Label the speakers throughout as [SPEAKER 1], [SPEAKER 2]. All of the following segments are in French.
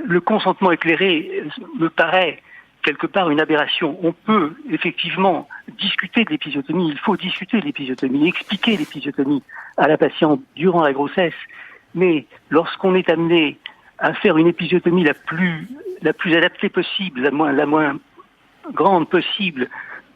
[SPEAKER 1] le consentement éclairé me paraît quelque part une aberration. On peut effectivement discuter de l'épisiotomie, il faut discuter de l'épisiotomie, expliquer l'épisiotomie à la patiente durant la grossesse, mais lorsqu'on est amené à faire une épisiotomie la plus adaptée possible, la moins grande possible,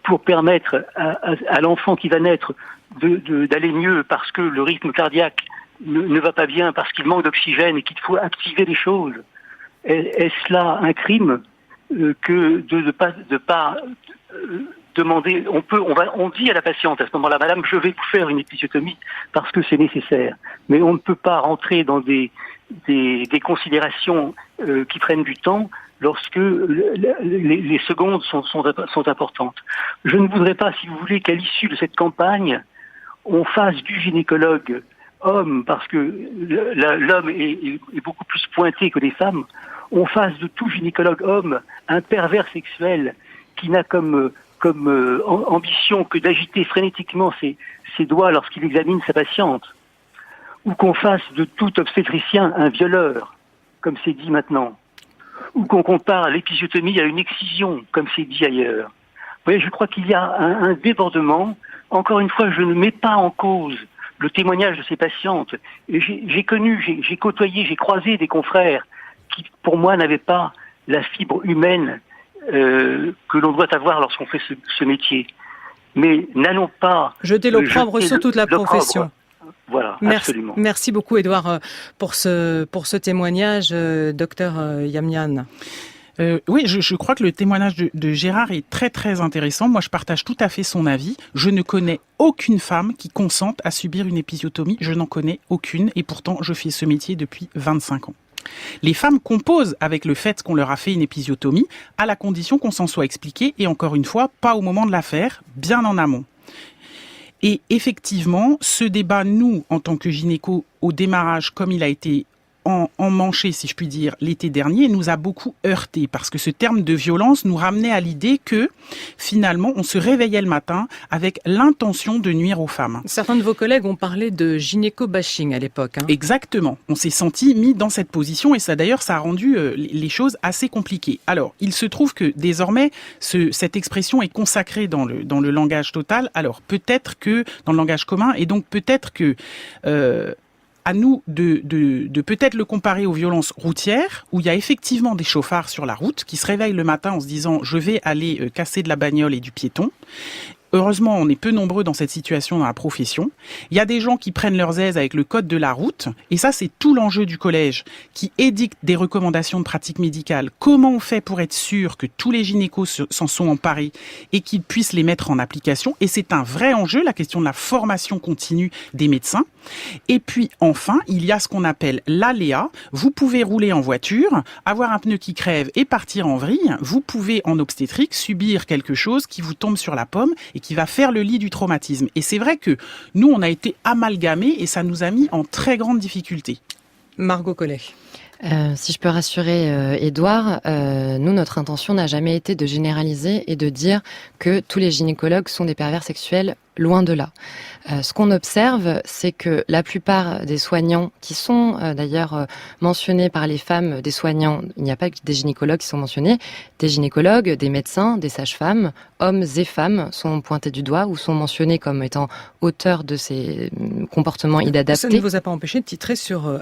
[SPEAKER 1] pour permettre à l'enfant qui va naître d'aller mieux parce que le rythme cardiaque ne va pas bien, parce qu'il manque d'oxygène et qu'il faut activer les choses, est-ce là un crime que de pas demander? On dit à la patiente à ce moment-là, madame, je vais vous faire une épisiotomie parce que c'est nécessaire, mais on ne peut pas rentrer dans des considérations qui prennent du temps lorsque les secondes sont importantes. Je ne voudrais pas, si vous voulez, qu'à l'issue de cette campagne, on fasse du gynécologue homme, parce que l'homme est beaucoup plus pointé que les femmes, on fasse de tout gynécologue homme un pervers sexuel qui n'a comme ambition que d'agiter frénétiquement ses doigts lorsqu'il examine sa patiente, ou qu'on fasse de tout obstétricien un violeur, comme c'est dit maintenant, ou qu'on compare l'épisiotomie à une excision, comme c'est dit ailleurs. Vous voyez, je crois qu'il y a un débordement. Encore une fois, je ne mets pas en cause le témoignage de ces patientes. J'ai côtoyé, j'ai croisé des confrères qui, pour moi, n'avaient pas la fibre humaine que l'on doit avoir lorsqu'on fait ce métier. Mais n'allons pas
[SPEAKER 2] jeter l'opprobre sur toute la profession.
[SPEAKER 1] Voilà, absolument.
[SPEAKER 2] Merci beaucoup, Édouard, pour ce témoignage, docteur Yamyan.
[SPEAKER 3] Oui, je crois que le témoignage de Gérard est très très intéressant. Moi, je partage tout à fait son avis. Je ne connais aucune femme qui consente à subir une épisiotomie. Je n'en connais aucune, et pourtant, je fais ce métier depuis 25 ans. Les femmes composent avec le fait qu'on leur a fait une épisiotomie, à la condition qu'on s'en soit expliqué, et encore une fois, pas au moment de la faire, bien en amont. Et effectivement, ce débat, nous, en tant que gynéco, au démarrage, comme il a été emmanché, si je puis dire, l'été dernier, nous a beaucoup heurté, parce que ce terme de violence nous ramenait à l'idée que, finalement, on se réveillait le matin avec l'intention de nuire aux femmes.
[SPEAKER 2] Certains de vos collègues ont parlé de gynéco-bashing à l'époque.
[SPEAKER 3] Exactement. On s'est senti mis dans cette position, et ça a rendu les choses assez compliquées. Alors, il se trouve que désormais, cette expression est consacrée dans le langage total. Alors, peut-être que dans le langage commun, et donc peut-être que à nous de peut-être le comparer aux violences routières, où il y a effectivement des chauffards sur la route qui se réveillent le matin en se disant « je vais aller casser de la bagnole et du piéton ». Heureusement, on est peu nombreux dans cette situation dans la profession. Il y a des gens qui prennent leurs aises avec le code de la route, et ça, c'est tout l'enjeu du collège, qui édicte des recommandations de pratique médicale. Comment on fait pour être sûr que tous les gynécos s'en sont emparés et qu'ils puissent les mettre en application? Et c'est un vrai enjeu, la question de la formation continue des médecins. Et puis, enfin, il y a ce qu'on appelle l'aléa. Vous pouvez rouler en voiture, avoir un pneu qui crève et partir en vrille. Vous pouvez, en obstétrique, subir quelque chose qui vous tombe sur la pomme et qui va faire le lit du traumatisme. Et c'est vrai que nous, on a été amalgamés et ça nous a mis en très grande difficulté.
[SPEAKER 2] Margot Collet.
[SPEAKER 4] Si je peux rassurer Édouard, nous, notre intention n'a jamais été de généraliser et de dire que tous les gynécologues sont des pervers sexuels, loin de là. Ce qu'on observe, c'est que la plupart des soignants qui sont d'ailleurs mentionnés par les femmes des soignants, il n'y a pas que des gynécologues qui sont mentionnés, des gynécologues, des médecins, des sages-femmes, hommes et femmes sont pointés du doigt ou sont mentionnés comme étant auteurs de ces comportements inadaptés.
[SPEAKER 2] Ça ne vous a pas empêché de titrer sur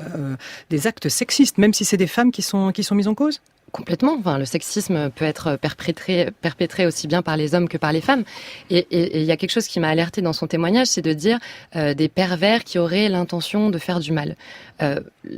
[SPEAKER 2] des actes sexistes, même si c'est des femmes qui sont mises en cause ?
[SPEAKER 4] Complètement. Enfin, le sexisme peut être perpétré aussi bien par les hommes que par les femmes. Et il y a quelque chose qui m'a alertée dans son témoignage, c'est de dire des pervers qui auraient l'intention de faire du mal.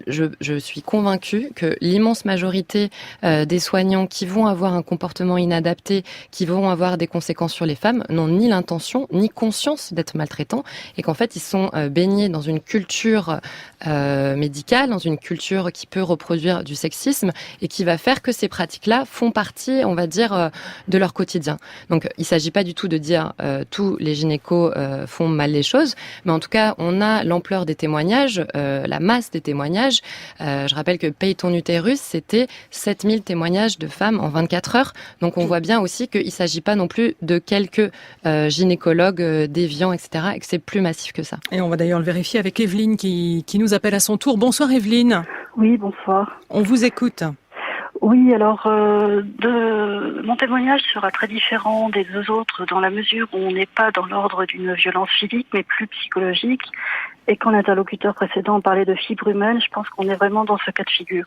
[SPEAKER 4] Je suis convaincue que l'immense majorité des soignants qui vont avoir un comportement inadapté, qui vont avoir des conséquences sur les femmes, n'ont ni l'intention ni conscience d'être maltraitants, et qu'en fait ils sont baignés dans une culture médicale, dans une culture qui peut reproduire du sexisme et qui va faire que ces pratiques-là font partie, on va dire, de leur quotidien. Donc, il ne s'agit pas du tout de dire tous les gynécos font mal les choses, mais en tout cas, on a l'ampleur des témoignages, la masse des témoignages. Je rappelle que Paye ton utérus, c'était 7000 témoignages de femmes en 24 heures. Donc, on voit bien aussi qu'il ne s'agit pas non plus de quelques gynécologues déviants, etc., et que c'est plus massif que ça.
[SPEAKER 2] Et on va d'ailleurs le vérifier avec Evelyne qui nous appelle à son tour. Bonsoir Evelyne.
[SPEAKER 5] Oui, bonsoir.
[SPEAKER 2] On vous écoute.
[SPEAKER 5] Oui, alors mon témoignage sera très différent des deux autres dans la mesure où on n'est pas dans l'ordre d'une violence physique mais plus psychologique, et quand l'interlocuteur précédent parlait de fibre humaine, je pense qu'on est vraiment dans ce cas de figure.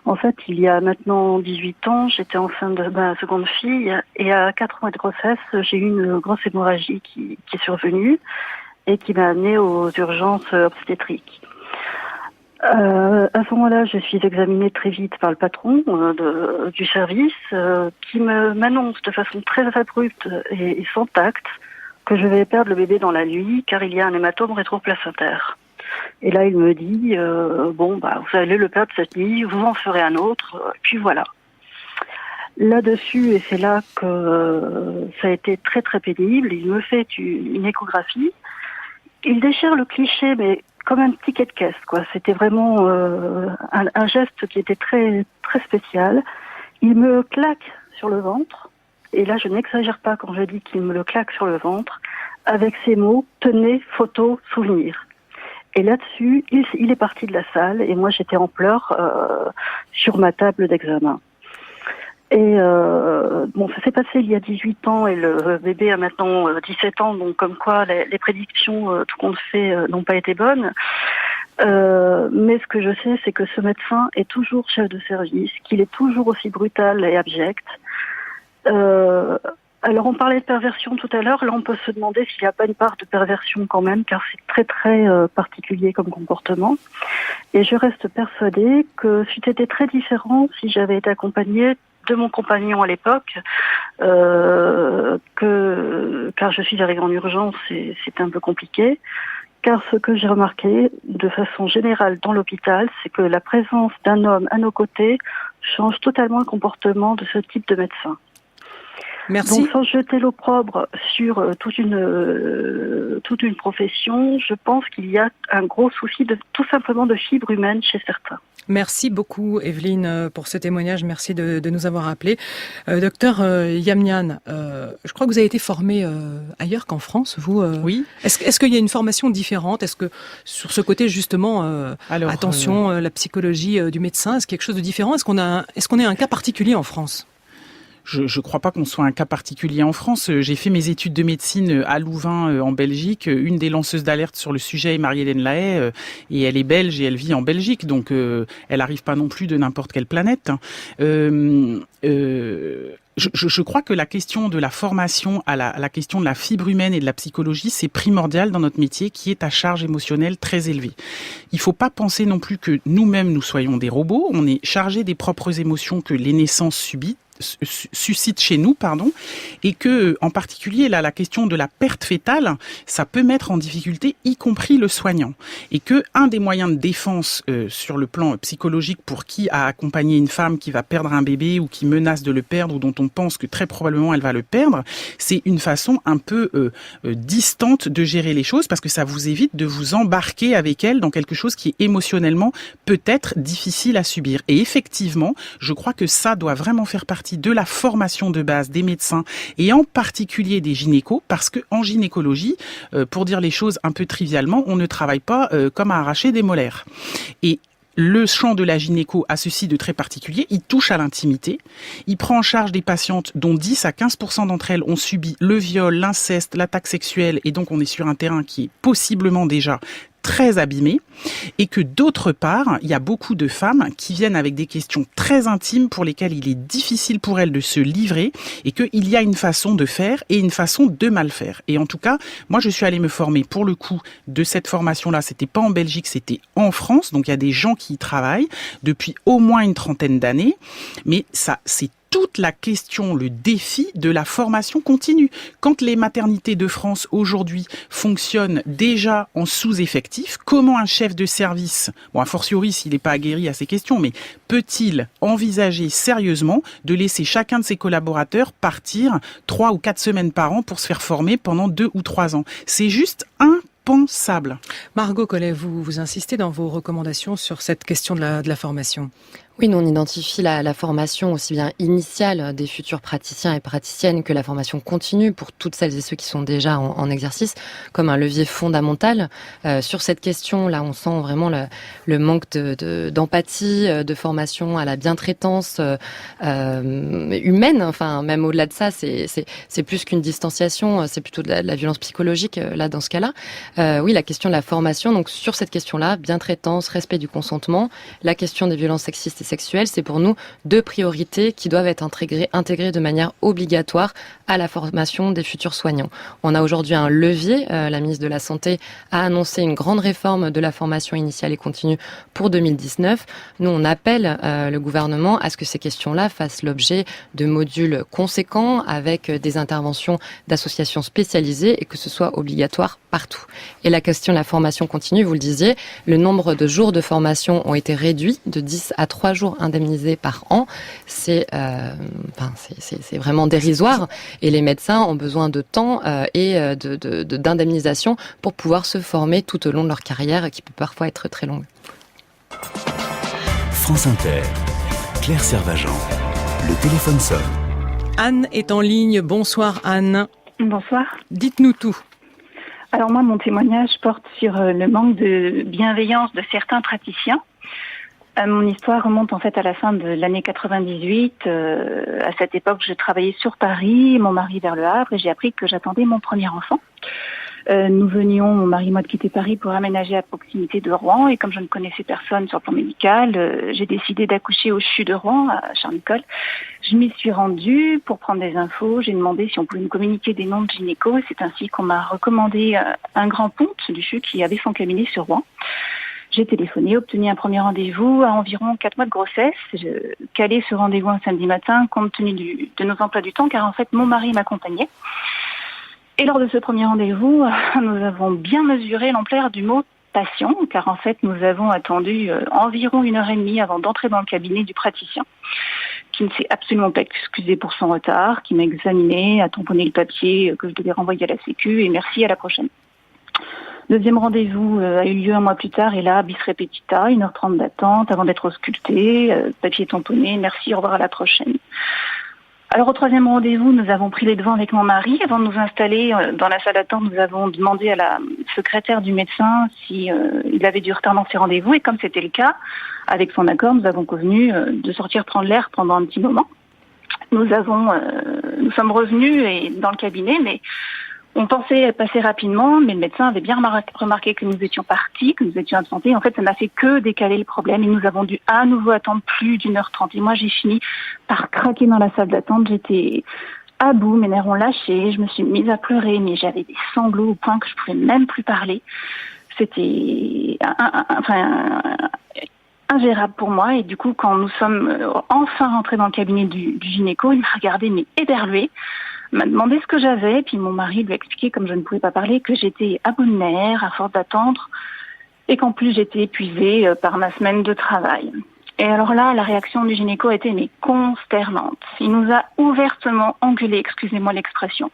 [SPEAKER 5] En fait, il y a maintenant 18 ans, j'étais enceinte de ma seconde fille et à 4 mois de grossesse, j'ai eu une grosse hémorragie qui est survenue et qui m'a amenée aux urgences obstétriques. À ce moment-là, je suis examinée très vite par le patron du service qui m'annonce de façon très abrupte et sans tact que je vais perdre le bébé dans la nuit car il y a un hématome rétroplacentaire. Et là, il me dit vous allez le perdre cette nuit, vous en ferez un autre, puis voilà. Là-dessus, et c'est là que ça a été très très pénible, il me fait une échographie. Il déchire le cliché, mais comme un ticket de caisse, quoi. C'était vraiment un geste qui était très très spécial. Il me claque sur le ventre, et là je n'exagère pas quand je dis qu'il me le claque sur le ventre, avec ces mots « tenez, photo, souvenir ». Et là-dessus, il est parti de la salle, et moi j'étais en pleurs sur ma table d'examen. Et ça s'est passé il y a 18 ans et le bébé a maintenant 17 ans, donc comme quoi les prédictions, tout compte fait, n'ont pas été bonnes. Mais ce que je sais, c'est que ce médecin est toujours chef de service, qu'il est toujours aussi brutal et abject. Alors on parlait de perversion tout à l'heure, là on peut se demander s'il n'y a pas une part de perversion quand même, car c'est très très particulier comme comportement. Et je reste persuadée que c'eût été très différent si j'avais été accompagnée de mon compagnon à l'époque, car je suis arrivée en urgence et c'était un peu compliqué. Car ce que j'ai remarqué de façon générale dans l'hôpital, c'est que la présence d'un homme à nos côtés change totalement le comportement de ce type de médecin.
[SPEAKER 2] Merci.
[SPEAKER 5] Donc sans jeter l'opprobre sur toute une profession, je pense qu'il y a un gros souci tout simplement de fibre humaine chez certains.
[SPEAKER 2] Merci beaucoup Evelyne pour ce témoignage, merci de nous avoir appelés. Docteur Yamnian, je crois que vous avez été formé ailleurs qu'en France, vous
[SPEAKER 3] Oui.
[SPEAKER 2] Est-ce qu'il y a une formation différente? Est-ce que sur ce côté justement, la psychologie du médecin, est-ce quelque chose de différent? Est-ce qu'on est un cas particulier en France?
[SPEAKER 3] Je ne crois pas qu'on soit un cas particulier en France. J'ai fait mes études de médecine à Louvain, en Belgique. Une des lanceuses d'alerte sur le sujet est Marie-Hélène Lahaye, et elle est belge et elle vit en Belgique, donc elle n'arrive pas non plus de n'importe quelle planète. Je crois que la question de la formation à la question de la fibre humaine et de la psychologie, c'est primordial dans notre métier qui est à charge émotionnelle très élevée. Il ne faut pas penser non plus que nous-mêmes, nous soyons des robots. On est chargé des propres émotions que les naissances suscite chez nous, et que, en particulier, là, la question de la perte fétale, ça peut mettre en difficulté, y compris le soignant. Et que un des moyens de défense sur le plan psychologique pour qui a accompagné une femme qui va perdre un bébé ou qui menace de le perdre ou dont on pense que très probablement elle va le perdre, c'est une façon un peu distante de gérer les choses parce que ça vous évite de vous embarquer avec elle dans quelque chose qui est émotionnellement peut-être difficile à subir. Et effectivement, je crois que ça doit vraiment faire partie de la formation de base des médecins et en particulier des gynécos, parce que en gynécologie, pour dire les choses un peu trivialement, on ne travaille pas comme à arracher des molaires. Et le champ de la gynéco a ceci de très particulier, il touche à l'intimité, il prend en charge des patientes dont 10 à 15% d'entre elles ont subi le viol, l'inceste, l'attaque sexuelle, et donc on est sur un terrain qui est possiblement déjà très abîmé, et que d'autre part, il y a beaucoup de femmes qui viennent avec des questions très intimes pour lesquelles il est difficile pour elles de se livrer, et qu'il y a une façon de faire et une façon de mal faire. Et en tout cas, moi je suis allée me former pour le coup de cette formation-là, c'était pas en Belgique, c'était en France, donc il y a des gens qui y travaillent depuis au moins une trentaine d'années, mais ça, c'est toute la question, le défi de la formation continue. Quand les maternités de France aujourd'hui fonctionnent déjà en sous-effectif, comment un chef de service, a fortiori s'il n'est pas aguerri à ces questions, mais peut-il envisager sérieusement de laisser chacun de ses collaborateurs partir 3 ou 4 semaines par an pour se faire former pendant 2 ou 3 ans? C'est juste impensable.
[SPEAKER 2] Margot Collet, vous insistez dans vos recommandations sur cette question de la formation.
[SPEAKER 4] Oui, nous on identifie la formation aussi bien initiale des futurs praticiens et praticiennes que la formation continue pour toutes celles et ceux qui sont déjà en exercice comme un levier fondamental. Sur cette question, là, on sent vraiment le manque d'empathie, de formation à la bientraitance humaine. Enfin, même au-delà de ça, c'est plus qu'une distanciation, c'est plutôt de la violence psychologique là dans ce cas-là. Oui, la question de la formation. Donc sur cette question-là, bientraitance, respect du consentement, la question des violences sexistes et sexuelles, c'est pour nous 2 priorités qui doivent être intégrées de manière obligatoire à la formation des futurs soignants. On a aujourd'hui un levier, la ministre de la Santé a annoncé une grande réforme de la formation initiale et continue pour 2019. Nous, on appelle le gouvernement à ce que ces questions-là fassent l'objet de modules conséquents avec des interventions d'associations spécialisées et que ce soit obligatoire partout. Et la question de la formation continue, vous le disiez, le nombre de jours de formation ont été réduits de 10 à 3 jours indemnisés par an. C'est vraiment dérisoire et les médecins ont besoin de temps et d'indemnisation pour pouvoir se former tout au long de leur carrière qui peut parfois être très longue.
[SPEAKER 6] France Inter, Claire Servagent, le téléphone sonne.
[SPEAKER 2] Anne est en ligne. Bonsoir Anne.
[SPEAKER 5] Bonsoir.
[SPEAKER 2] Dites-nous tout.
[SPEAKER 5] Alors moi, mon témoignage porte sur le manque de bienveillance de certains praticiens. Mon histoire remonte en fait à la fin de l'année 98. À cette époque, je travaillais sur Paris, mon mari vers Le Havre, et j'ai appris que j'attendais mon premier enfant. Nous venions, mon mari et moi, de quitter Paris pour aménager à proximité de Rouen, et comme je ne connaissais personne sur le plan médical, j'ai décidé d'accoucher au CHU de Rouen, à Charles-Nicolle. Je m'y suis rendue pour prendre des infos. J'ai demandé si on pouvait me communiquer des noms de gynéco, et c'est ainsi qu'on m'a recommandé un grand ponte du CHU qui avait son cabinet sur Rouen. J'ai téléphoné, obtenu un premier rendez-vous à environ 4 mois de grossesse. Je calais ce rendez-vous un samedi matin compte tenu de nos emplois du temps, car en fait mon mari m'accompagnait. Et lors de ce premier rendez-vous, nous avons bien mesuré l'ampleur du mot patient, car en fait nous avons attendu environ 1h30 avant d'entrer dans le cabinet du praticien, qui ne s'est absolument pas excusé pour son retard, qui m'a examiné, a tamponné le papier que je devais renvoyer à la Sécu, et merci, à la prochaine. Deuxième rendez-vous a eu lieu un mois plus tard, et là, bis repetita, 1h30 d'attente avant d'être ausculté, papier tamponné, merci, au revoir, à la prochaine. Alors au troisième rendez-vous, nous avons pris les devants avec mon mari. Avant de nous installer dans la salle d'attente, nous avons demandé à la secrétaire du médecin si il avait du retard dans ses rendez-vous, et comme c'était le cas, avec son accord, nous avons convenu de sortir prendre l'air pendant un petit moment. Nous sommes revenus dans le cabinet, mais on pensait passer rapidement, mais le médecin avait bien remarqué que nous étions partis, que nous étions absentés. En fait, ça n'a fait que décaler le problème, et nous avons dû à nouveau attendre plus d'1h30. Et moi, j'ai fini par craquer dans la salle d'attente. J'étais à bout, mes nerfs ont lâché, je me suis mise à pleurer, mais j'avais des sanglots au point que je pouvais même plus parler. C'était ingérable pour moi, et du coup, quand nous sommes enfin rentrés dans le cabinet du gynéco, il m'a regardé, mais éberlué, m'a demandé ce que j'avais, puis mon mari lui a expliqué, comme je ne pouvais pas parler, que j'étais à bout de nerfs, à force d'attendre, et qu'en plus j'étais épuisée par ma semaine de travail. Et alors là, la réaction du gynéco a été consternante. Il nous a ouvertement engueulé, excusez-moi l'expression,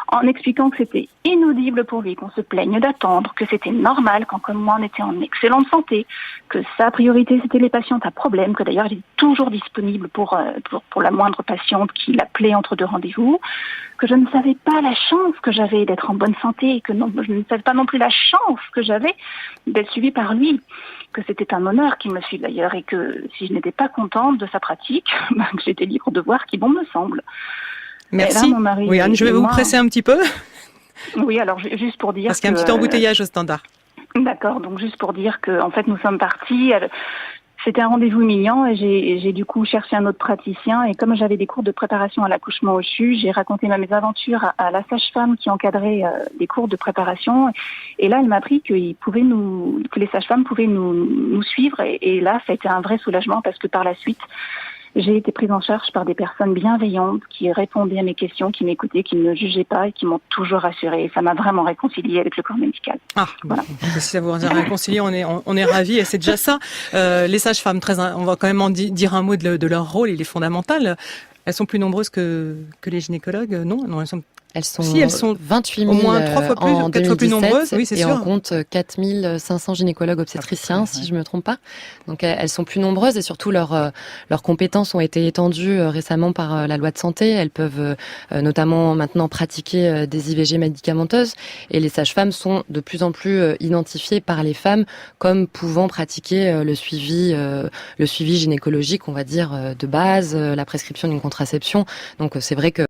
[SPEAKER 5] en expliquant que c'était inaudible pour lui qu'on se plaigne d'attendre, que c'était normal quand, comme moi, on était en excellente santé, que sa priorité c'était les patientes à problème, que d'ailleurs il est toujours disponible pour la moindre patiente qui l'appelait entre 2 rendez-vous, que je ne savais pas la chance que j'avais d'être en bonne santé, et que je ne savais pas non plus la chance que j'avais d'être suivie par lui, que c'était un honneur qu'il me suive d'ailleurs, et que si je n'étais pas contente de sa pratique, que j'étais libre de voir qui bon me semble.
[SPEAKER 2] Merci.
[SPEAKER 5] Là, mon mari,
[SPEAKER 2] oui, Anne, je vais vous presser un petit peu.
[SPEAKER 5] Oui, alors juste pour dire
[SPEAKER 2] parce qu'il y a un petit embouteillage au standard.
[SPEAKER 5] D'accord, donc juste pour dire que en fait nous sommes partis. C'était un rendez-vous humiliant, et j'ai du coup cherché un autre praticien, et comme j'avais des cours de préparation à l'accouchement au CHU, j'ai raconté ma mésaventure à la sage-femme qui encadrait des cours de préparation, et là elle m'a appris que les sages-femmes pouvaient nous suivre, et là ça a été un vrai soulagement, parce que par la suite j'ai été prise en charge par des personnes bienveillantes qui répondaient à mes questions, qui m'écoutaient, qui ne me jugeaient pas, et qui m'ont toujours rassurée. Et ça m'a vraiment réconciliée avec le corps médical.
[SPEAKER 2] Ah, voilà. Si ça vous a réconcilié, on est ravis, et c'est déjà ça. Les sages-femmes, on va quand même en dire un mot de leur rôle. Il est fondamental. Elles sont plus nombreuses que les gynécologues, non, elles sont
[SPEAKER 4] Elles sont,
[SPEAKER 2] si elles sont
[SPEAKER 4] 28 000
[SPEAKER 2] au moins 3 fois plus,
[SPEAKER 4] en
[SPEAKER 2] 4 fois plus
[SPEAKER 4] 2017,
[SPEAKER 2] nombreuses, oui, c'est
[SPEAKER 4] et
[SPEAKER 2] sûr.
[SPEAKER 4] on compte 4 500 gynécologues obstétriciens, si je me trompe pas. Donc elles sont plus nombreuses et surtout leurs compétences ont été étendues récemment par la loi de santé. Elles peuvent notamment maintenant pratiquer des IVG médicamenteuses et les sages-femmes sont de plus en plus identifiées par les femmes comme pouvant pratiquer le suivi gynécologique, on va dire, de base, la prescription d'une contraception. Donc c'est vrai que